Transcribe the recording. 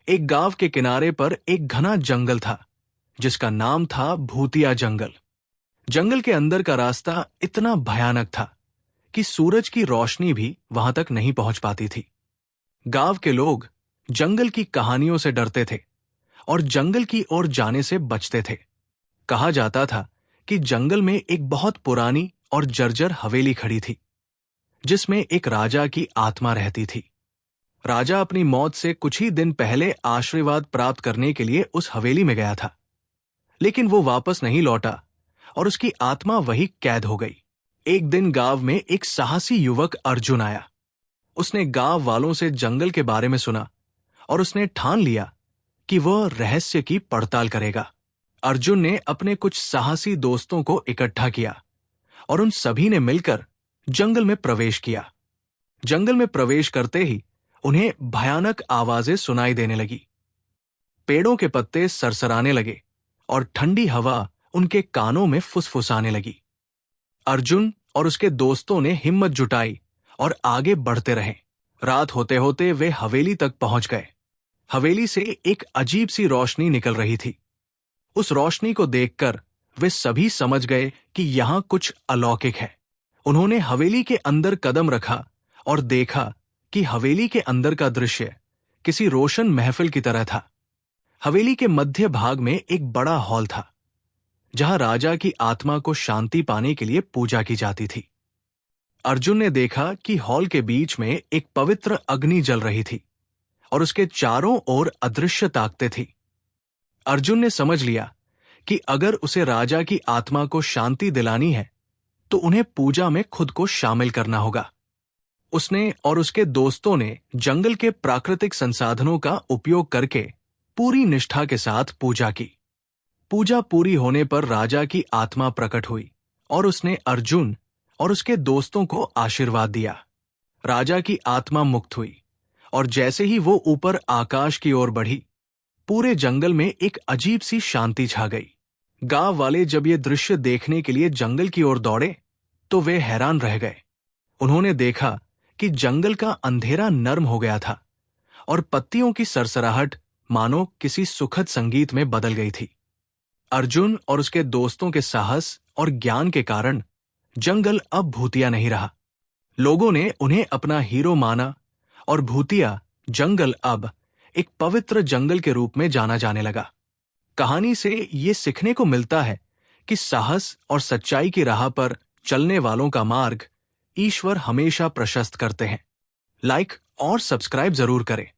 एक गांव के किनारे पर एक घना जंगल था जिसका नाम था भूतिया जंगल। जंगल के अंदर का रास्ता इतना भयानक था कि सूरज की रोशनी भी वहां तक नहीं पहुंच पाती थी। गांव के लोग जंगल की कहानियों से डरते थे और जंगल की ओर जाने से बचते थे। कहा जाता था कि जंगल में एक बहुत पुरानी और जर्जर हवेली खड़ी थी जिसमें एक राजा की आत्मा रहती थी। राजा अपनी मौत से कुछ ही दिन पहले आशीर्वाद प्राप्त करने के लिए उस हवेली में गया था, लेकिन वो वापस नहीं लौटा और उसकी आत्मा वही कैद हो गई। एक दिन गांव में एक साहसी युवक अर्जुन आया। उसने गांव वालों से जंगल के बारे में सुना और उसने ठान लिया कि वह रहस्य की पड़ताल करेगा। अर्जुन ने अपने कुछ साहसी दोस्तों को इकट्ठा किया और उन सभी ने मिलकर जंगल में प्रवेश किया। जंगल में प्रवेश करते ही उन्हें भयानक आवाजें सुनाई देने लगी। पेड़ों के पत्ते सरसराने लगे और ठंडी हवा उनके कानों में फुसफुसाने लगी। अर्जुन और उसके दोस्तों ने हिम्मत जुटाई और आगे बढ़ते रहे। रात होते होते वे हवेली तक पहुंच गए। हवेली से एक अजीब सी रोशनी निकल रही थी। उस रोशनी को देखकर वे सभी समझ गए कि यहां कुछ अलौकिक है। उन्होंने हवेली के अंदर कदम रखा और देखा कि हवेली के अंदर का दृश्य किसी रोशन महफिल की तरह था। हवेली के मध्य भाग में एक बड़ा हॉल था जहां राजा की आत्मा को शांति पाने के लिए पूजा की जाती थी। अर्जुन ने देखा कि हॉल के बीच में एक पवित्र अग्नि जल रही थी और उसके चारों ओर अदृश्य ताकतें थी। अर्जुन ने समझ लिया कि अगर उसे राजा की आत्मा को शांति दिलानी है तो उन्हें पूजा में खुद को शामिल करना होगा। उसने और उसके दोस्तों ने जंगल के प्राकृतिक संसाधनों का उपयोग करके पूरी निष्ठा के साथ पूजा की। पूजा पूरी होने पर राजा की आत्मा प्रकट हुई और उसने अर्जुन और उसके दोस्तों को आशीर्वाद दिया। राजा की आत्मा मुक्त हुई और जैसे ही वो ऊपर आकाश की ओर बढ़ी, पूरे जंगल में एक अजीब सी शांति छा गई। गांव वाले जब ये दृश्य देखने के लिए जंगल की ओर दौड़े तो वे हैरान रह गए। उन्होंने देखा कि जंगल का अंधेरा नर्म हो गया था और पत्तियों की सरसराहट मानो किसी सुखद संगीत में बदल गई थी। अर्जुन और उसके दोस्तों के साहस और ज्ञान के कारण जंगल अब भूतिया नहीं रहा। लोगों ने उन्हें अपना हीरो माना और भूतिया जंगल अब एक पवित्र जंगल के रूप में जाना जाने लगा। कहानी से ये सीखने को मिलता है कि साहस और सच्चाई की राह पर चलने वालों का मार्ग ईश्वर हमेशा प्रशस्त करते हैं। लाइक और सब्सक्राइब जरूर करें।